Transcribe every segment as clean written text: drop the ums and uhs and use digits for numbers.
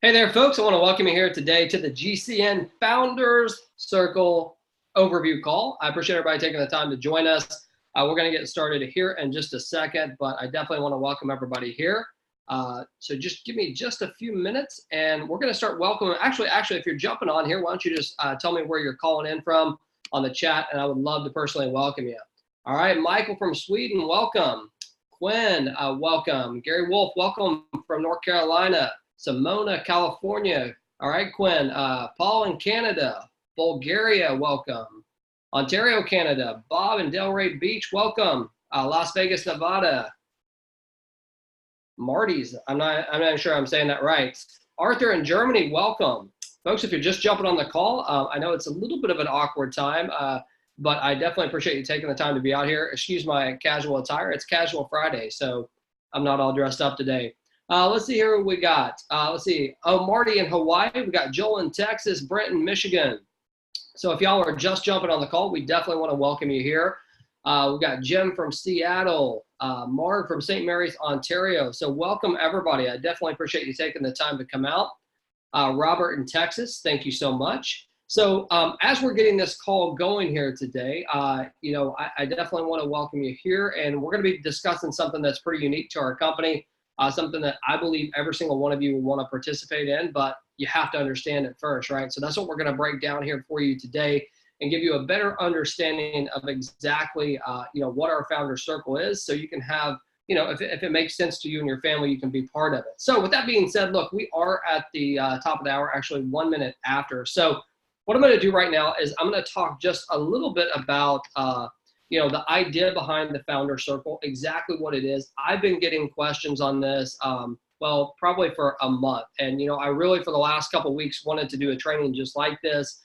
Hey there, folks. I want to welcome you here today to the GCN Founders Circle overview call. I appreciate everybody taking the time to join us. We're going to get started here in just a second, but I definitely want to welcome everybody here. So just give me just a few minutes and we're going to start welcoming. Actually, if you're jumping on here, why don't you just tell me where you're calling in from on the chat, and I would love to personally welcome you. All right, Michael from Sweden, welcome. Quinn, welcome. Gary Wolf, welcome from North Carolina. Simona, California. All right, Quinn. Paul in Canada. Bulgaria, welcome. Ontario, Canada. Bob in Delray Beach, welcome. Las Vegas, Nevada. Marty's, I'm not sure I'm saying that right. Arthur in Germany, welcome. Folks, if you're just jumping on the call, I know it's a little bit of an awkward time, but I definitely appreciate you taking the time to be out here. Excuse my casual attire. It's Casual Friday, so I'm not all dressed up today. Let's see here what we got. Let's see. Oh, Marty in Hawaii. We got Joel in Texas, Brent in Michigan. So if y'all are just jumping on the call, we definitely want to welcome you here. We've got Jim from Seattle, Mark from St. Mary's, Ontario. So welcome, everybody. I definitely appreciate you taking the time to come out. Robert in Texas, thank you so much. So as we're getting this call going here today, I definitely want to welcome you here. And we're going to be discussing something that's pretty unique to our company. Something that I believe every single one of you will want to participate in, but you have to understand it first, right? So that's what we're going to break down here for you today and give you a better understanding of exactly, what our Founder Circle is, so you can have, if it makes sense to you and your family, you can be part of it. So with that being said, look, we are at the top of the hour, actually 1 minute after. So what I'm going to do right now is I'm going to talk just a little bit about the idea behind the Founder Circle, exactly what it is. I've been getting questions on this, probably for a month. And, I really, for the last couple of weeks, wanted to do a training just like this.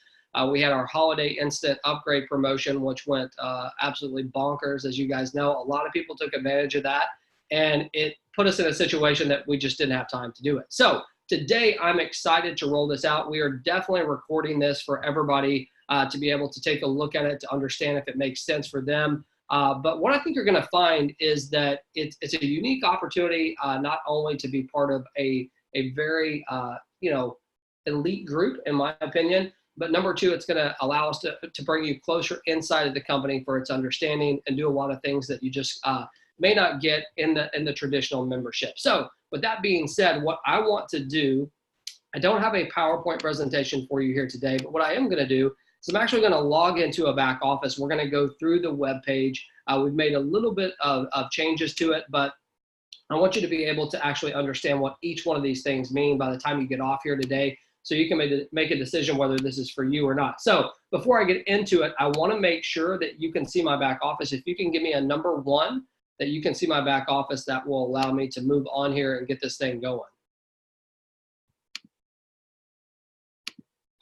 We had our holiday instant upgrade promotion, which went absolutely bonkers. As you guys know, a lot of people took advantage of that. And it put us in a situation that we just didn't have time to do it. So today, I'm excited to roll this out. We are definitely recording this for everybody to be able to take a look at it, to understand if it makes sense for them. But what I think you're going to find is that it's a unique opportunity, not only to be part of a very, elite group, in my opinion, but number two, it's going to allow us to bring you closer inside of the company for its understanding and do a lot of things that you just may not get in the traditional membership. So with that being said, what I want to do, I don't have a PowerPoint presentation for you here today, but what I am going to do is I'm actually going to log into a back office. We're going to go through the web page. We've made a little bit of changes to it, but I want you to be able to actually understand what each one of these things mean by the time you get off here today, so you can make a decision whether this is for you or not. So before I get into it, I want to make sure that you can see my back office. If you can give me a number 1 that you can see my back office, that will allow me to move on here and get this thing going.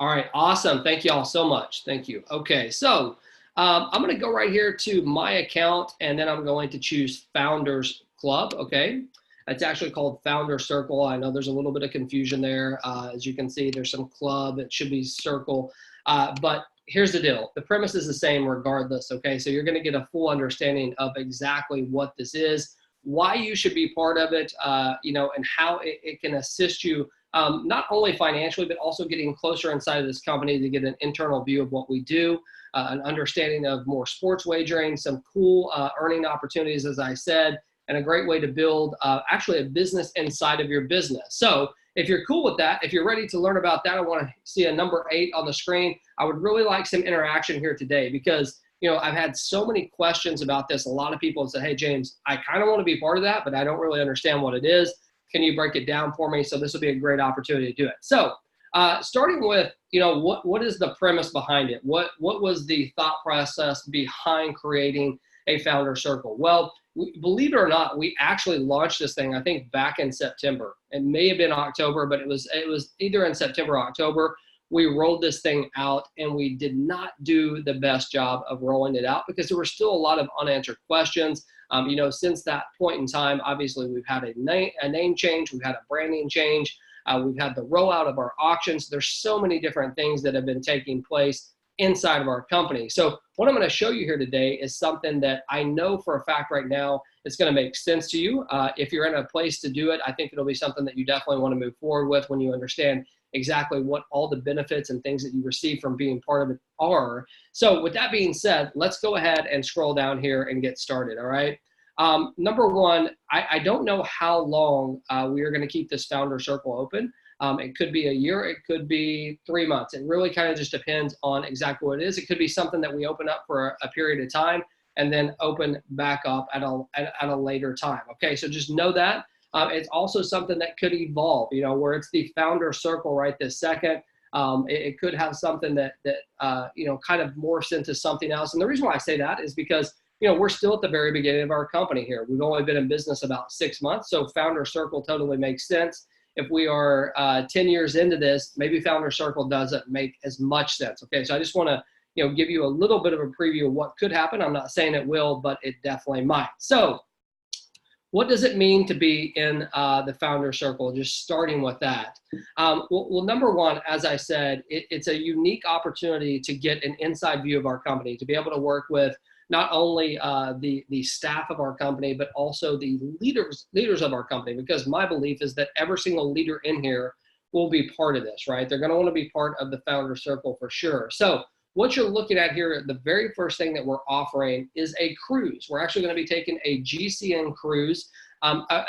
All right, awesome. Thank you all so much. Thank you. Okay, so I'm going to go right here to my account, and then I'm going to choose Founders Club. Okay, it's actually called Founder Circle. I know there's a little bit of confusion there. As you can see, there's some club. It should be circle. But here's the deal. The premise is the same regardless. Okay, so you're going to get a full understanding of exactly what this is, why you should be part of it, and how it can assist you. Not only financially, but also getting closer inside of this company to get an internal view of what we do, an understanding of more sports wagering, some cool earning opportunities, as I said, and a great way to build actually a business inside of your business. So if you're cool with that, if you're ready to learn about that, I want to see a number 8 on the screen. I would really like some interaction here today because, I've had so many questions about this. A lot of people have said, hey, James, I kind of want to be part of that, but I don't really understand what it is. Can you break it down for me? So this will be a great opportunity to do it. So starting with, what is the premise behind it? What was the thought process behind creating a Founder Circle? Well, believe it or not, we actually launched this thing, I think, back in September. It may have been October, but it was either in September or October. We rolled this thing out, and we did not do the best job of rolling it out because there were still a lot of unanswered questions. Since that point in time, obviously we've had a name change, we've had a branding change, we've had the rollout of our auctions. There's so many different things that have been taking place inside of our company. So what I'm going to show you here today is something that I know for a fact right now it's going to make sense to you. If you're in a place to do it, I think it'll be something that you definitely want to move forward with when you understand exactly what all the benefits and things that you receive from being part of it are. So with that being said, let's go ahead and scroll down here and get started, all right? Number one, I don't know how long we are going to keep this founder circle open. It could be a year, it could be 3 months. It really kind of just depends on exactly what it is. It could be something that we open up for a period of time and then open back up at a later time. Okay, so just know that. It's also something that could evolve, you know, where it's the founder circle right this second. It could have something that you know, kind of morphs into something else. And the reason why I say that is because, you know, we're still at the very beginning of our company here. We've only been in business about 6 months, so founder circle totally makes sense. If we are 10 years into this, maybe founder circle doesn't make as much sense. Okay, so I just want to, you know, give you a little bit of a preview of what could happen. I'm not saying it will, but it definitely might. So what does it mean to be in the founder circle? Just starting with that. Well, number one, as I said, it's a unique opportunity to get an inside view of our company, to be able to work with not only the staff of our company, but also the leaders of our company, because my belief is that every single leader in here will be part of this, right? They're going to want to be part of the founder circle for sure. So what you're looking at here, the very first thing that we're offering is a cruise. We're actually going to be taking a GCN cruise.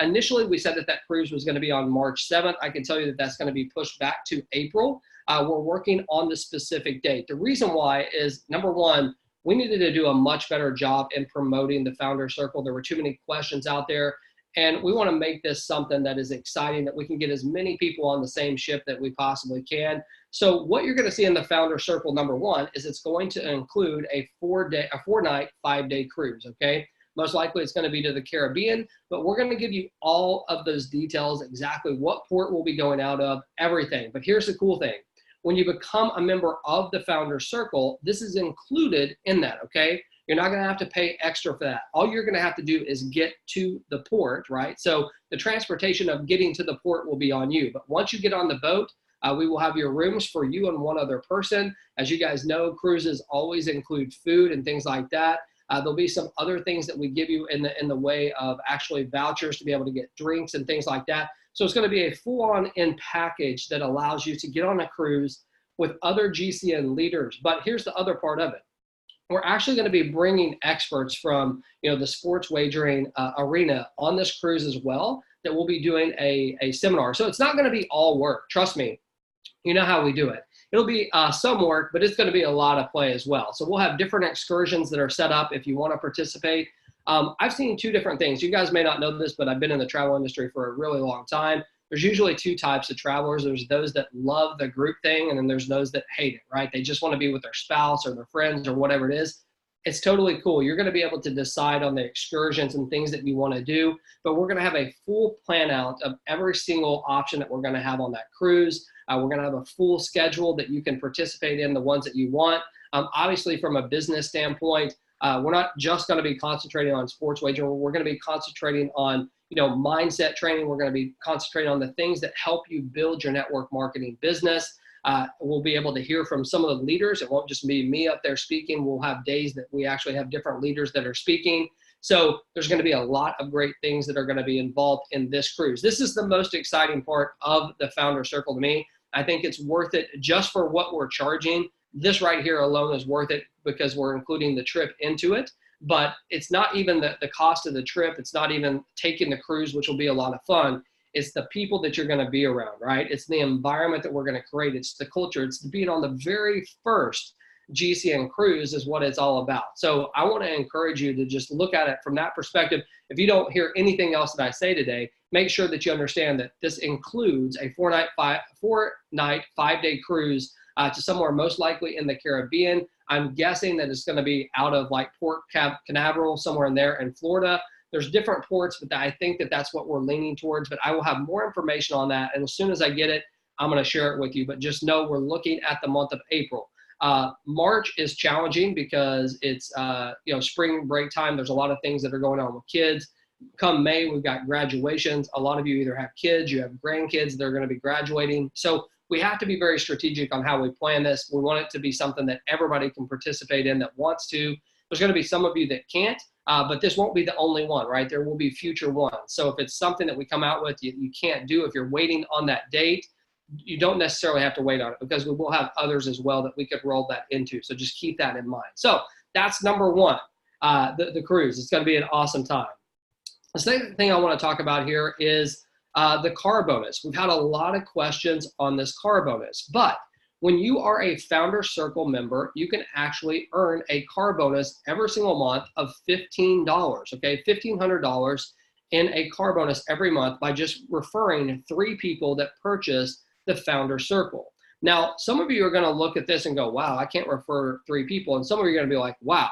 Initially, we said that that cruise was going to be on March 7th. I can tell you that that's going to be pushed back to April. We're working on the specific date. The reason why is, number one, we needed to do a much better job in promoting the founder circle. There were too many questions out there, and we want to make this something that is exciting, that we can get as many people on the same ship that we possibly can. So what you're going to see in the founder circle, number one, is it's going to include a 4-night, 5-day cruise. Okay, most likely it's going to be to the Caribbean, but we're going to give you all of those details, exactly what port we'll be going out of, everything. But here's the cool thing. When you become a member of the founder circle, this is included in that, okay? You're not gonna have to pay extra for that. All you're gonna have to do is get to the port, right? So the transportation of getting to the port will be on you. But once you get on the boat, we will have your rooms for you and one other person. As you guys know, cruises always include food and things like that. There'll be some other things that we give you in the way of actually vouchers to be able to get drinks and things like that. So it's going to be a full-on in package that allows you to get on a cruise with other GCN leaders. But here's the other part of it. We're actually going to be bringing experts from, you know, the sports wagering arena on this cruise as well, that will be doing a seminar. So it's not going to be all work. Trust me, you know how we do it. It'll be some work, but it's going to be a lot of play as well. So we'll have different excursions that are set up if you want to participate. I've seen two different things. You guys may not know this, but I've been in the travel industry for a really long time. There's usually two types of travelers. There's those that love the group thing, and then there's those that hate it, right? They just want to be with their spouse or their friends or whatever it is. It's totally cool. You're going to be able to decide on the excursions and things that you want to do, but we're going to have a full plan out of every single option that we're going to have on that cruise. We're going to have a full schedule that you can participate in, the ones that you want. Obviously, from a business standpoint, we're not just going to be concentrating on sports wagering. We're going to be concentrating on, you know, mindset training. We're going to be concentrating on the things that help you build your network marketing business. We'll be able to hear from some of the leaders. It won't just be me up there speaking. We'll have days that we actually have different leaders that are speaking. So there's going to be a lot of great things that are going to be involved in this cruise. This is the most exciting part of the founder circle to me. I think it's worth it just for what we're charging. This right here alone is worth it because we're including the trip into it. But it's not even the cost of the trip. It's not even taking the cruise, which will be a lot of fun. It's the people that you're going to be around, right? It's the environment that we're going to create. It's the culture. It's being on the very first GCN cruise is what it's all about. So I want to encourage you to just look at it from that perspective. If you don't hear anything else that I say today, make sure that you understand that this includes a 4-night, 5-day cruise to somewhere most likely in the Caribbean. I'm guessing that it's going to be out of like Port Canaveral, somewhere in there in Florida. There's different ports, but I think that that's what we're leaning towards. But I will have more information on that. And as soon as I get it, I'm going to share it with you. But just know we're looking at the month of April. March is challenging because it's you know, spring break time. There's a lot of things that are going on with kids. Come May, we've got graduations. A lot of you either have kids, you have grandkids that are going to be graduating. So we have to be very strategic on how we plan this. We want it to be something that everybody can participate in that wants to. There's going to be some of you that can't, but this won't be the only one, right? There will be future ones. So if it's something that we come out with, you can't do, if you're waiting on that date, you don't necessarily have to wait on it, because we will have others as well that we could roll that into. So just keep that in mind. So that's number one, the cruise. It's going to be an awesome time. The second thing I want to talk about here is the car bonus. We've had a lot of questions on this car bonus, but when you are a Founder Circle member, you can actually earn a car bonus every single month of $15, okay? $1,500 in a car bonus every month by just referring 3 people that purchase the Founder Circle. Now, some of you are going to look at this and go, wow, I can't refer 3 people. And some of you are going to be like, wow,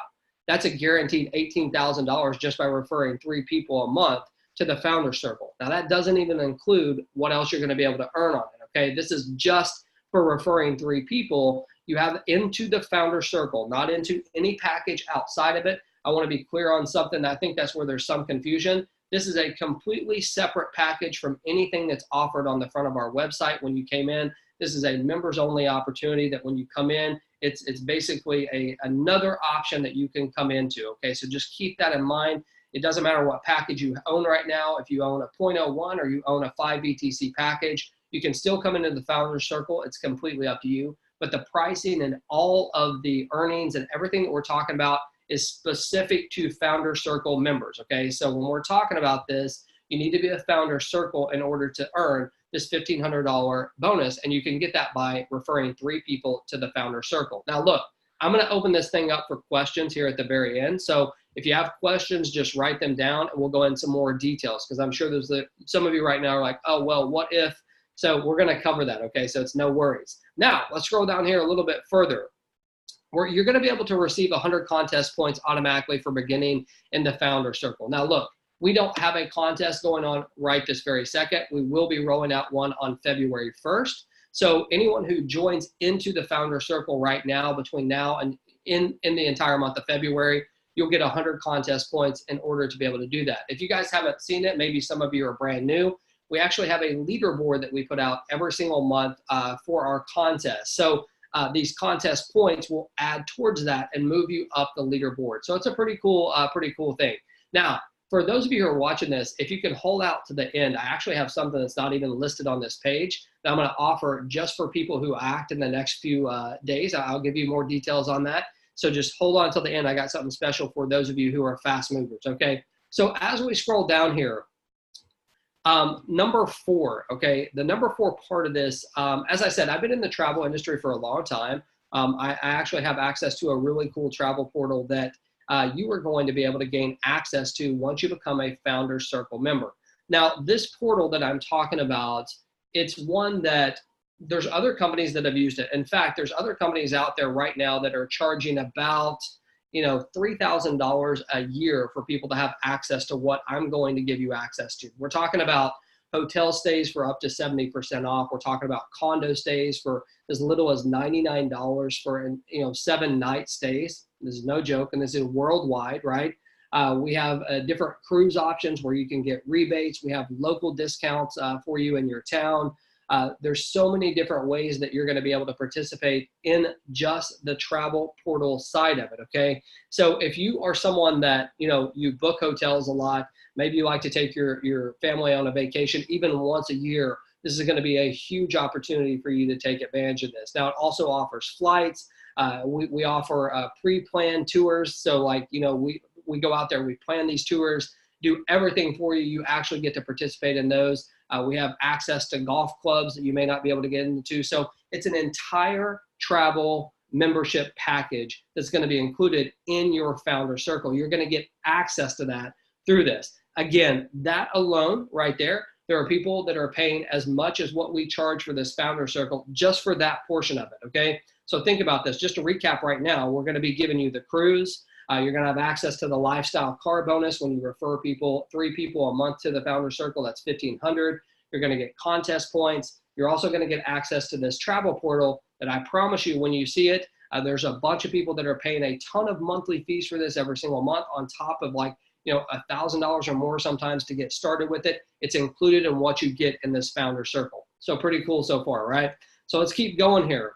that's a guaranteed $18,000 just by referring 3 people a month to the Founder Circle. Now, that doesn't even include what else you're going to be able to earn on it, okay? This is just for referring 3 people. You have into the Founder Circle, not into any package outside of it. I want to be clear on something. I think that's where there's some confusion. This is a completely separate package from anything that's offered on the front of our website when you came in. This is a members only opportunity that when you come in, it's basically another option that you can come into, okay? So just keep that in mind. It doesn't matter what package you own right now. If you own a 0.01 or you own a 5 BTC package, you can still come into the Founder Circle. It's completely up to you. But the pricing and all of the earnings and everything that we're talking about is specific to Founder Circle members, okay? So when we're talking about this, you need to be a Founder Circle in order to earn this $1,500 bonus, and you can get that by referring 3 people to the Founder Circle. Now look, I'm gonna open this thing up for questions here at the very end. So if you have questions, just write them down and we'll go into more details, because I'm sure there's some of you right now are like, oh, well, what if? So we're gonna cover that, okay? So it's no worries. Now, let's scroll down here a little bit further. You're going to be able to receive 100 contest points automatically for beginning in the Founder Circle. Now, look, we don't have a contest going on right this very second. We will be rolling out one on February 1st. So anyone who joins into the Founder Circle right now, between now and in the entire month of February, you'll get 100 contest points in order to be able to do that. If you guys haven't seen it, maybe some of you are brand new, we actually have a leaderboard that we put out every single month for our contest. So these contest points will add towards that and move you up the leaderboard. So it's a pretty cool thing. Now, for those of you who are watching this, if you can hold out to the end, I actually have something that's not even listed on this page that I'm going to offer just for people who act in the next few days. I'll give you more details on that. So just hold on till the end. I got something special for those of you who are fast movers, okay? So as we scroll down here, number 4, okay, the number 4 part of this, as I said, I've been in the travel industry for a long time. I actually have access to a really cool travel portal that you are going to be able to gain access to once you become a Founder Circle member. Now, this portal that I'm talking about, it's one that there's other companies that have used it. In fact, there's other companies out there right now that are charging about $3,000 a year for people to have access to what I'm going to give you access to. We're talking about hotel stays for up to 70% off. We're talking about condo stays for as little as $99 for 7-night stays. This is no joke, and this is worldwide, right? We have different cruise options where you can get rebates. We have local discounts for you in your town. There's so many different ways that you're going to be able to participate in just the travel portal side of it, okay? So if you are someone that, you book hotels a lot, maybe you like to take your family on a vacation even once a year, this is going to be a huge opportunity for you to take advantage of this. Now, it also offers flights. We offer pre-planned tours. So we go out there, we plan these tours, do everything for you. You actually get to participate in those. We have access to golf clubs that you may not be able to get into. So it's an entire travel membership package that's going to be included in your Founder Circle. You're going to get access to that through this. Again, that alone right there are people that are paying as much as what we charge for this Founder Circle just for that portion of it, okay? So think about this. Just to recap right now, we're going to be giving you the cruise. You're going to have access to the lifestyle car bonus when you refer 3 people a month to the Founder Circle. That's $1,500. You're going to get contest points. You're also going to get access to this travel portal that I promise you when you see it, there's a bunch of people that are paying a ton of monthly fees for this every single month on top of $1,000 or more sometimes to get started with it. It's included in what you get in this Founder Circle. So pretty cool so far, right? So let's keep going here.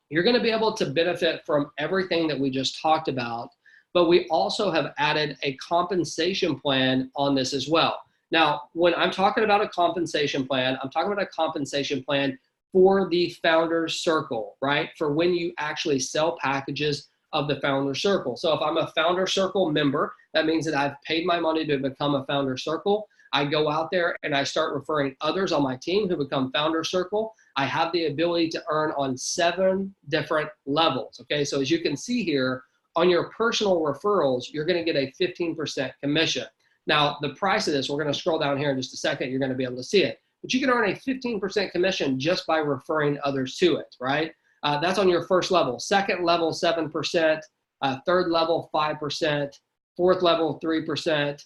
You're going to be able to benefit from everything that we just talked about, but we also have added a compensation plan on this as well. Now, when I'm talking about a compensation plan, I'm talking about a compensation plan for the Founders Circle, right? For when you actually sell packages of the Founder Circle. So if I'm a Founder Circle member, that means that I've paid my money to become a Founder Circle. I go out there and I start referring others on my team who become Founder Circle. I have the ability to earn on 7 different levels, okay? So as you can see here, on your personal referrals, you're gonna get a 15% commission. Now, the price of this, we're gonna scroll down here in just a second, you're gonna be able to see it. But you can earn a 15% commission just by referring others to it, right? That's on your first level. Second level, 7%. Third level, 5%. Fourth level, 3%.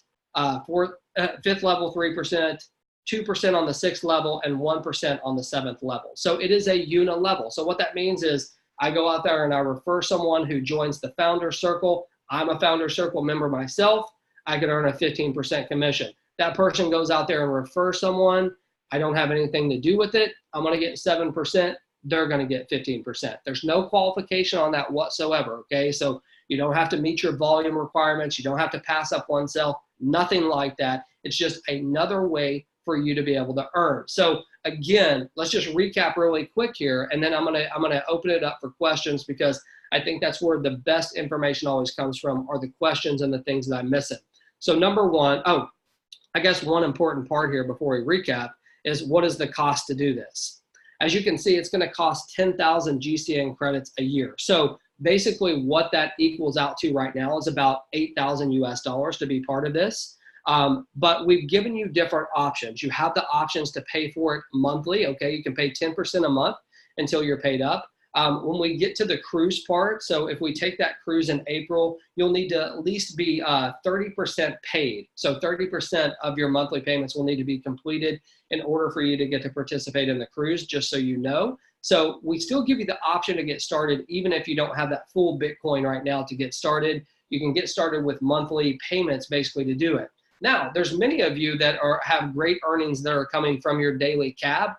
Fifth level, 3%. 2% on the 6th level, and 1% on the 7th level. So it is a uni-level. So what that means is I go out there and I refer someone who joins the Founder Circle. I'm a Founder Circle member myself. I can earn a 15% commission. That person goes out there and refers someone. I don't have anything to do with it. I'm going to get 7%. They're going to get 15%. There's no qualification on that whatsoever, okay? So you don't have to meet your volume requirements. You don't have to pass up oneself, nothing like that. It's just another way for you to be able to earn. So again, let's just recap really quick here, and then I'm gonna open it up for questions, because I think that's where the best information always comes from, are the questions and the things that I'm missing. So number one, I guess one important part here before we recap is, what is the cost to do this? As you can see, it's going to cost 10,000 GCN credits a year. So basically what that equals out to right now is about 8,000 US dollars to be part of this. But we've given you different options. You have the options to pay for it monthly, okay? You can pay 10% a month until you're paid up. When we get to the cruise part, so if we take that cruise in April, you'll need to at least be 30% paid. So 30% of your monthly payments will need to be completed in order for you to get to participate in the cruise, just so you know. So we still give you the option to get started, even if you don't have that full Bitcoin right now to get started. You can get started with monthly payments basically to do it. Now, there's many of you that have great earnings that are coming from your daily cab.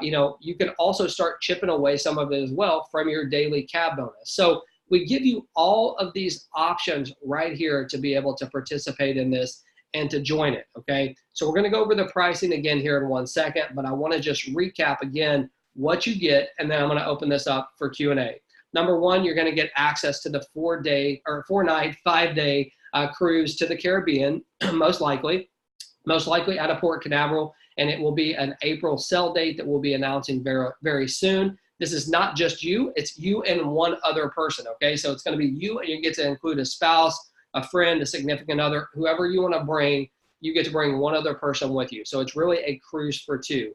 You can also start chipping away some of it as well from your daily cab bonus. So we give you all of these options right here to be able to participate in this and to join it, okay? So we're gonna go over the pricing again here in 1 second, but I wanna just recap again what you get, and then I'm gonna open this up for Q&A. Number one, you're gonna get access to the 4-night, 5-day cruise to the Caribbean, most likely out of Port Canaveral, and it will be an April sell date that we'll be announcing very, very soon. This is not just you, it's you and one other person, okay? So it's gonna be you, and you get to include a spouse, a friend, a significant other, whoever you wanna bring, you get to bring one other person with you. So it's really a cruise for 2,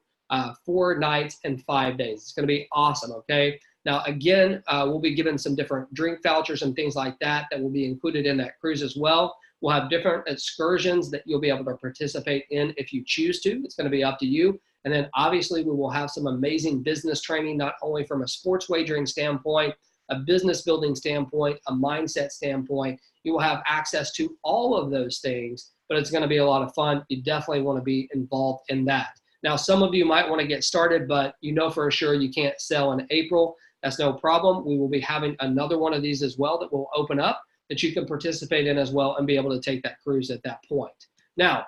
4 nights and 5 days. It's gonna be awesome, okay? Now, again, we'll be given some different drink vouchers and things like that that will be included in that cruise as well. We'll have different excursions that you'll be able to participate in if you choose to. It's going to be up to you. And then obviously we will have some amazing business training, not only from a sports wagering standpoint, a business building standpoint, a mindset standpoint. You will have access to all of those things, but it's going to be a lot of fun. You definitely want to be involved in that. Now, some of you might want to get started, but you know for sure you can't sell in April. That's no problem. We will be having another one of these as well that will open up, that you can participate in as well and be able to take that cruise at that point. Now,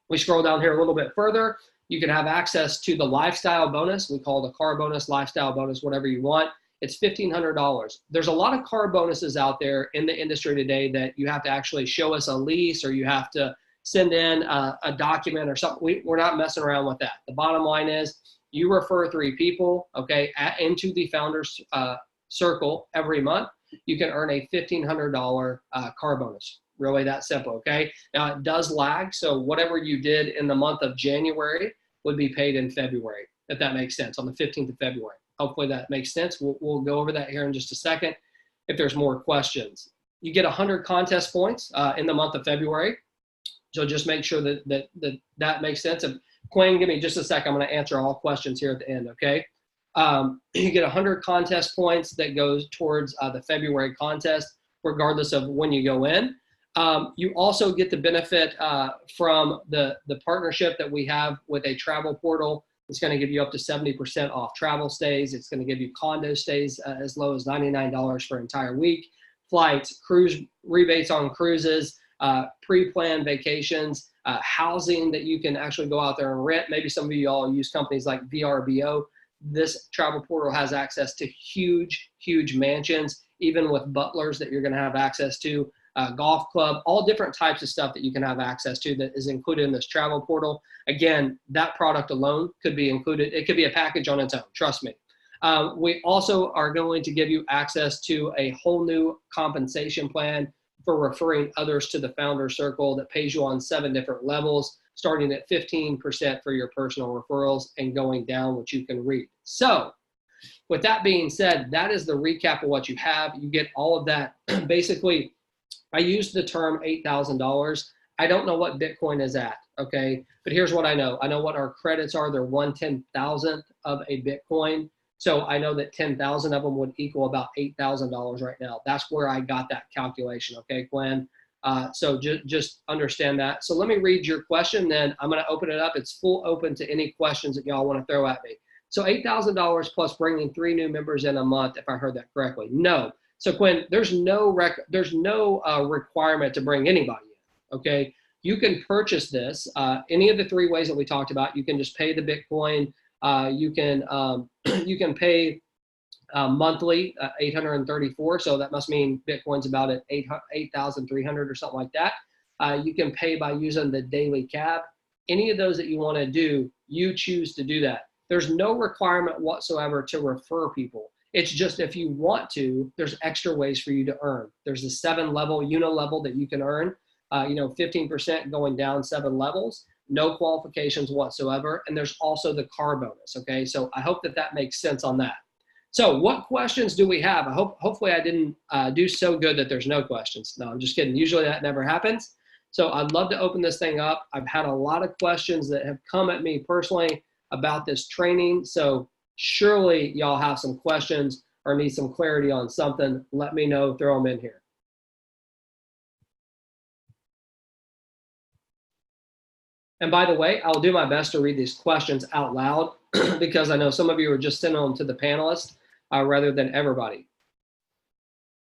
we scroll down here a little bit further. You can have access to the lifestyle bonus. We call it the car bonus, lifestyle bonus, whatever you want. It's $1,500. There's a lot of car bonuses out there in the industry today that you have to actually show us a lease, or you have to send in a document or something. We're not messing around with that. The bottom line is you refer 3 people, okay, into the Founders Circle every month. You can earn a $1,500 car bonus. Really that simple, okay? Now, it does lag, so whatever you did in the month of January would be paid in February, if that makes sense, on the 15th of February. Hopefully that makes sense. We'll go over that here in just a second if there's more questions. You get 100 contest points in the month of February, so just make sure that makes sense. And Quinn, give me just a second. I'm going to answer all questions here at the end, okay? You get 100 contest points that goes towards the February contest, regardless of when you go in. You also get the benefit from the partnership that we have with a travel portal It's going to give you up to 70% off travel stays. It's going to give you condo stays as low as $99 for an entire week, flights, cruise rebates on cruises, pre-planned vacations, housing that you can actually go out there and rent. Maybe some of you all use companies like VRBO. This travel portal has access to huge, huge mansions, even with butlers that you're going to have access to, golf club, all different types of stuff that you can have access to that is included in this travel portal. Again, that product alone could be included. It could be a package on its own, trust me. We also are going to give you access to a whole new compensation plan for referring others to the Founder Circle that pays you on 7 different levels, starting at 15% for your personal referrals and going down, which you can read. So with that being said, that is the recap of what you have. You get all of that. Basically, I used the term $8,000. I don't know what Bitcoin is at, okay? But here's what I know. I know what our credits are. They're 1/10,000th of a Bitcoin. So I know that 10,000 of them would equal about $8,000 right now. That's where I got that calculation, okay, Glenn? So just understand that. So let me read your question, then I'm going to open it up. It's full open to any questions that y'all want to throw at me. So $8,000 plus bringing 3 new members in a month, if I heard that correctly. No. So Quinn, there's no requirement to bring anybody in, okay? You can purchase this any of the 3 ways that we talked about. You can just pay the Bitcoin. You can pay monthly, 834. So that must mean Bitcoin's about at 8,300 or something like that. You can pay by using the daily cab. Any of those that you want to do, you choose to do that. There's no requirement whatsoever to refer people. It's just if you want to, there's extra ways for you to earn. There's a 7-level unilevel that you can earn, 15% going down 7 levels, no qualifications whatsoever. And there's also the car bonus, okay? So I hope that that makes sense on that. So what questions do we have? Hopefully I didn't do so good that there's no questions. No, I'm just kidding. Usually that never happens. So I'd love to open this thing up. I've had a lot of questions that have come at me personally about this training. So surely y'all have some questions or need some clarity on something. Let me know, throw them in here. And by the way, I'll do my best to read these questions out loud because I know some of you are just sending them to the panelists rather than everybody.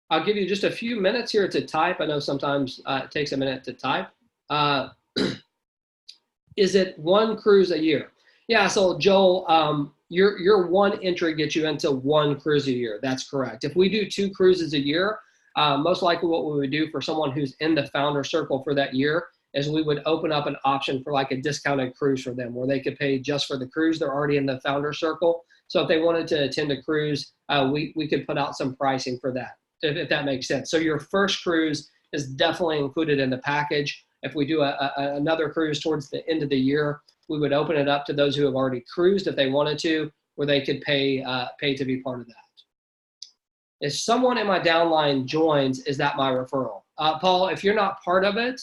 I'll give you just a few minutes here to type. I know sometimes it takes a minute to type. Is it 1 cruise a year? Yeah, so Joel, your 1 entry gets you into 1 cruise a year. That's correct. If we do 2 cruises a year, most likely what we would do for someone who's in the Founder Circle for that year is we would open up an option for like a discounted cruise for them where they could pay just for the cruise. They're already in the Founder Circle. So if they wanted to attend a cruise, we could put out some pricing for that, if that makes sense. So your first cruise is definitely included in the package. If we do another cruise towards the end of the year, we would open it up to those who have already cruised if they wanted to, where they could pay to be part of that. If someone in my downline joins, is that my referral? Paul, if you're not part of it,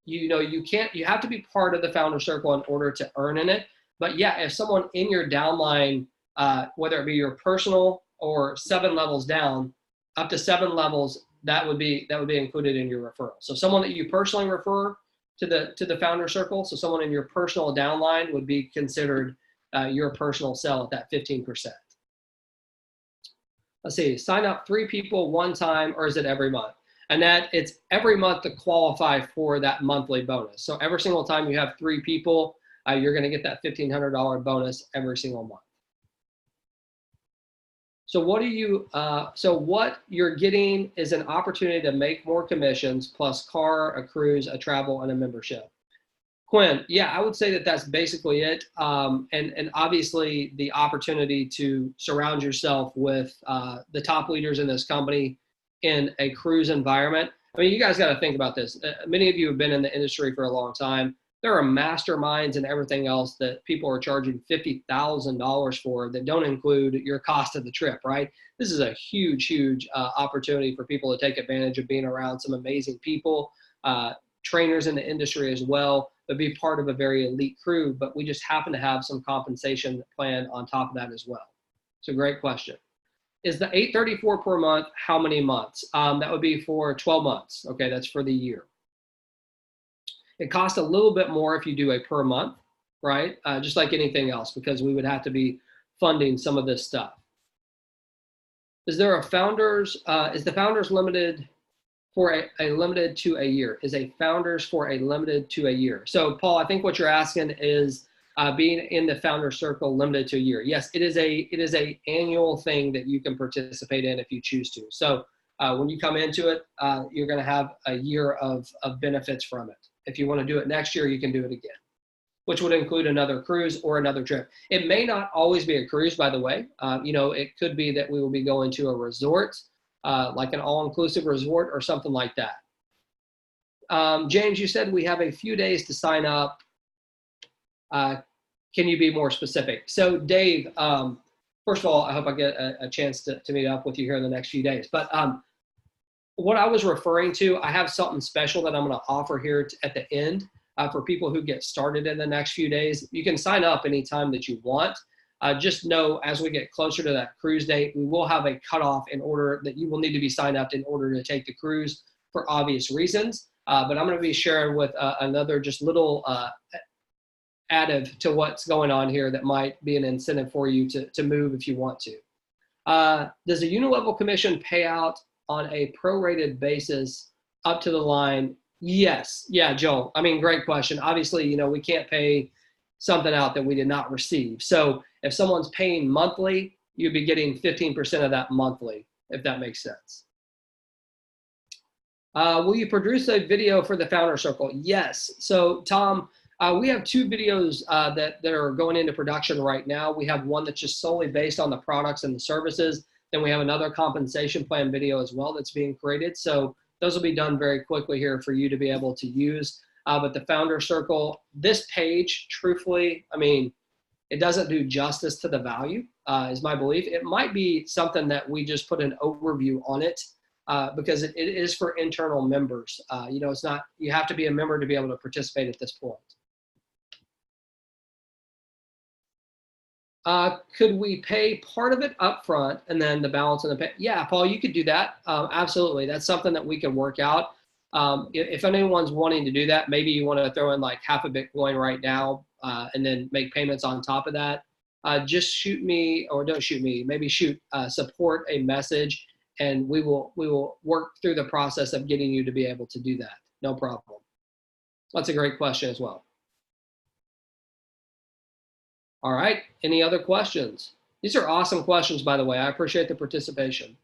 you have to be part of the Founder Circle in order to earn in it. But yeah, if someone in your downline, whether it be your personal or 7 levels down, up to 7 levels, that would be included in your referral. So someone that you personally refer to the Founder Circle, so someone in your personal downline would be considered your personal sell at that 15%. Let's see, sign up 3 people 1 time, or is it every month? And that it's every month to qualify for that monthly bonus. So every single time you have 3 people, you're going to get that $1,500 bonus every single month. So what you're getting is an opportunity to make more commissions plus car, a cruise, a travel, and a membership. Quinn, yeah, I would say that that's basically it. And obviously the opportunity to surround yourself with the top leaders in this company in a cruise environment. I mean, you guys got to think about this. Many of you have been in the industry for a long time. There are masterminds and everything else that people are charging $50,000 for that don't include your cost of the trip, right? This is a huge, huge opportunity for people to take advantage of being around some amazing people, trainers in the industry as well, but be part of a very elite crew. But we just happen to have some compensation plan on top of that as well. It's a great question. Is the $834 per month, how many months? That would be for 12 months. Okay, that's for the year. It costs a little bit more if you do a per month. right? Just like anything else, because we would have to be funding some of this stuff. Is there a founders, is the founders limited for a limited to a year? Is a founders for a limited to a year? So Paul, I think what you're asking is being in the founder circle limited to a year. Yes, it is a annual thing that you can participate in if you choose to. So when you come into it, you're going to have a year of benefits from it. If you want to do it next year, you can do it again, which would include another cruise or another trip. It may not always be a cruise, by the way. It could be that we will be going to a resort, like an all-inclusive resort or something like that. James, you said we have a few days to sign up. Can you be more specific? So Dave, first of all, I hope I get a chance to meet up with you here in the next few days. But what I was referring to, I have something special that I'm going to offer here at the end for people who get started in the next few days. You can sign up anytime that you want. Just know as we get closer to that cruise date, we will have a cutoff in order that you will need to be signed up in order to take the cruise for obvious reasons. But I'm going to be sharing with another just little additive to what's going on here that might be an incentive for you to move if you want to. Does a unilevel commission pay out on a prorated basis up to the line? Yes. Yeah, Joel. I mean, great question. Obviously, we can't pay something out that we did not receive. So if someone's paying monthly, you'd be getting 15% of that monthly, if that makes sense. Will you produce a video for the Founder Circle? Yes. So Tom, we have 2 videos that are going into production right now. We have one that's just solely based on the products and the services. Then we have another compensation plan video as well that's being created. So those will be done very quickly here for you to be able to use. But the Founder Circle, this page, truthfully, I mean, it doesn't do justice to the value, is my belief. It might be something that we just put an overview on it because it is for internal members. It's not, you have to be a member to be able to participate at this point. Could we pay part of it up front and then the balance in the pay? Yeah, Paul, you could do that. Absolutely. That's something that we can work out. If anyone's wanting to do that, maybe you want to throw in like half a Bitcoin right now and then make payments on top of that. Just shoot me, or don't shoot me, maybe shoot support a message, and we will work through the process of getting you to be able to do that. No problem. That's a great question as well. All right, any other questions? These are awesome questions, by the way. I appreciate the participation.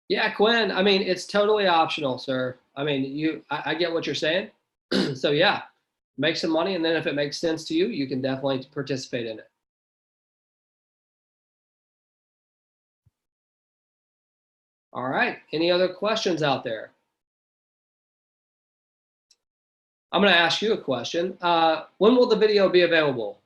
Yeah, Quinn, I mean, it's totally optional, sir. I mean, I get what you're saying. So yeah, make some money, and then if it makes sense to you, you can definitely participate in it. All right, any other questions out there? I'm going to ask you a question. When will the video be available?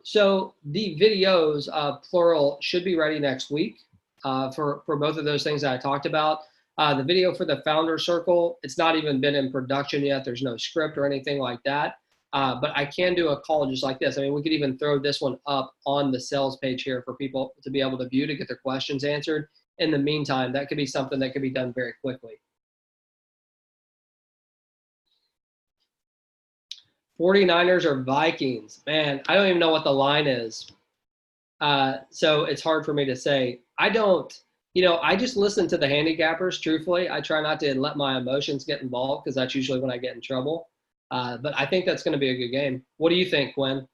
So the videos, plural, should be ready next week for both of those things that I talked about. The video for the Founder Circle, it's not even been in production yet. There's no script or anything like that. But I can do a call just like this. I mean, we could even throw this one up on the sales page here for people to be able to view to get their questions answered. In the meantime, that could be something that could be done very quickly. 49ers or Vikings? Man, I don't even know what the line is. So it's hard for me to say. I just listen to the handicappers, truthfully. I try not to let my emotions get involved because that's usually when I get in trouble. But I think that's going to be a good game. What do you think, Quinn?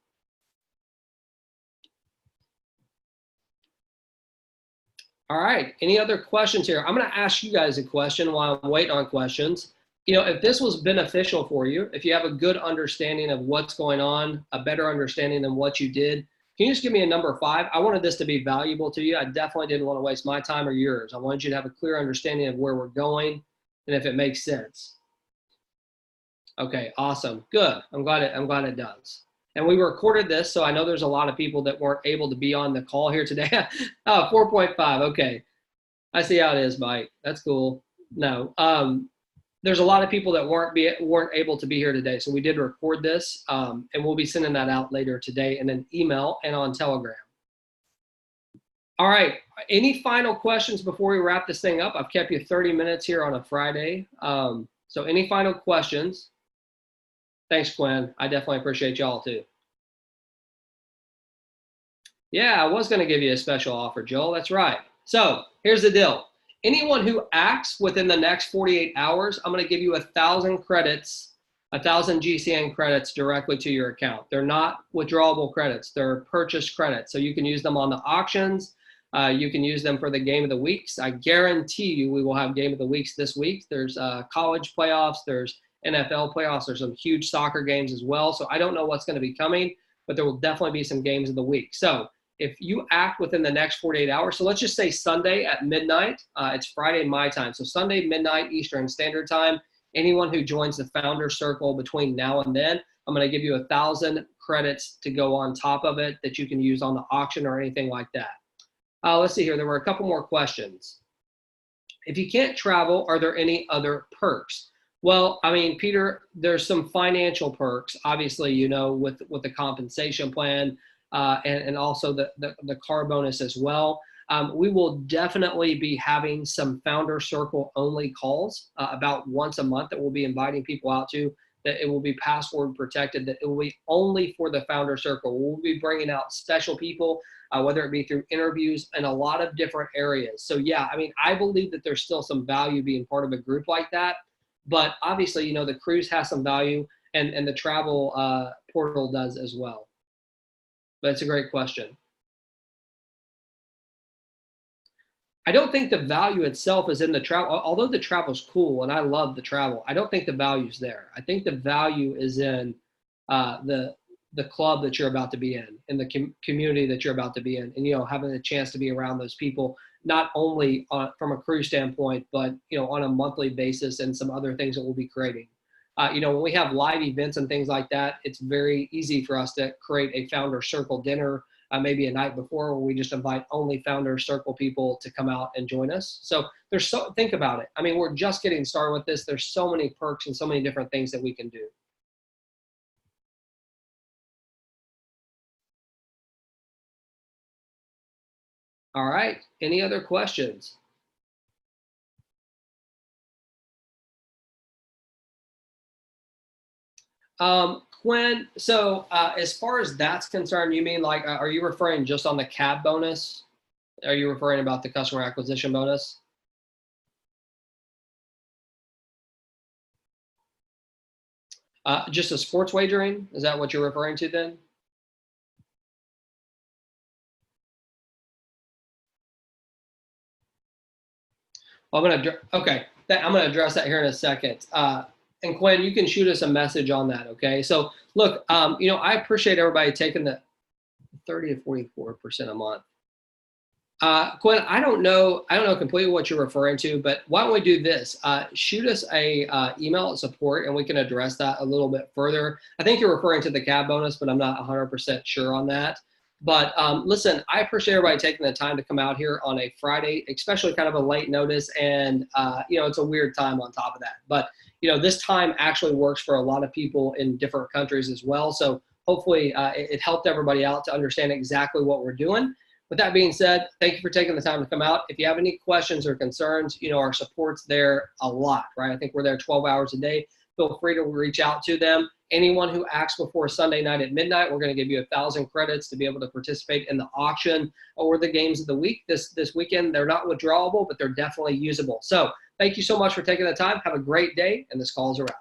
All right. Any other questions here? I'm going to ask you guys a question while I'm waiting on questions. If this was beneficial for you, if you have a good understanding of what's going on, a better understanding than what you did, can you just give me a number 5? I wanted this to be valuable to you. I definitely didn't want to waste my time or yours. I wanted you to have a clear understanding of where we're going and if it makes sense. Okay, awesome. Good. I'm glad it does. And we recorded this, so I know there's a lot of people that weren't able to be on the call here today. 4.5. Okay. I see how it is, Mike. That's cool. No. There's a lot of people that weren't able to be here today. So we did record this, and we'll be sending that out later today in an email and on Telegram. All right. Any final questions before we wrap this thing up? I've kept you 30 minutes here on a Friday. So any final questions? Thanks, Quinn. I definitely appreciate y'all too. Yeah, I was going to give you a special offer, Joel. That's right. So here's the deal. Anyone who acts within the next 48 hours, I'm going to give you 1,000 credits, 1,000 GCN credits directly to your account. They're not withdrawable credits. They're purchase credits. So you can use them on the auctions. You can use them for the game of the weeks. I guarantee you we will have game of the weeks this week. There's college playoffs. There's NFL playoffs. There's some huge soccer games as well. So I don't know what's going to be coming, but there will definitely be some games of the week. So if you act within the next 48 hours, so let's just say Sunday at midnight, it's Friday my time. So Sunday, midnight Eastern Standard Time, anyone who joins the Founder Circle between now and then, I'm going to give you 1,000 credits to go on top of it that you can use on the auction or anything like that. Let's see here. There were a couple more questions. If you can't travel, are there any other perks? Well, I mean, Peter, there's some financial perks, obviously, you know, with the compensation plan and also the car bonus as well. We will definitely be having some Founder Circle only calls about once a month that we'll be inviting people out to, that it will be password protected, that it will be only for the Founder Circle. We'll be bringing out special people, whether it be through interviews in a lot of different areas. So yeah, I mean, I believe that there's still some value being part of a group like that. But obviously, you know, the cruise has some value and the travel portal does as well. But it's a great question. I don't think the value itself is in the travel, although the travel's cool and I love the travel. I don't think the value's there. I think the value is in the club that you're about to be in the community that you're about to be in, and you know, having the chance to be around those people, not only from a cruise standpoint, but you know, on a monthly basis and some other things that we'll be creating. You know, when we have live events and things like that, it's very easy for us to create a Founder Circle dinner, maybe a night before, where we just invite only Founder Circle people to come out and join us. So think about it. I mean, we're just getting started with this. There's so many perks and so many different things that we can do. All right. Any other questions? Quinn, so as far as that's concerned, you mean like, are you referring just on the cab bonus? Are you referring about the customer acquisition bonus? Just a sports wagering? Is that what you're referring to then? Well, I'm going to address that here in a second. And Quinn, you can shoot us a message on that. Okay. So look, you know, I appreciate everybody taking the 30 to 44% a month. Quinn, I don't know completely what you're referring to, but why don't we do this? Shoot us a email at support and we can address that a little bit further. I think you're referring to the cab bonus, but I'm not 100% sure on that. But listen, I appreciate everybody taking the time to come out here on a Friday, especially kind of a late notice. And, you know, it's a weird time on top of that. But, you know, this time actually works for a lot of people in different countries as well. So hopefully it helped everybody out to understand exactly what we're doing. With that being said, thank you for taking the time to come out. If you have any questions or concerns, you know, our support's there a lot, right? I think we're there 12 hours a day. Feel free to reach out to them. Anyone who acts before Sunday night at midnight, we're going to give you 1,000 credits to be able to participate in the auction or the games of the week this weekend. They're not withdrawable, but they're definitely usable. So thank you so much for taking the time. Have a great day, and this call is a wrap.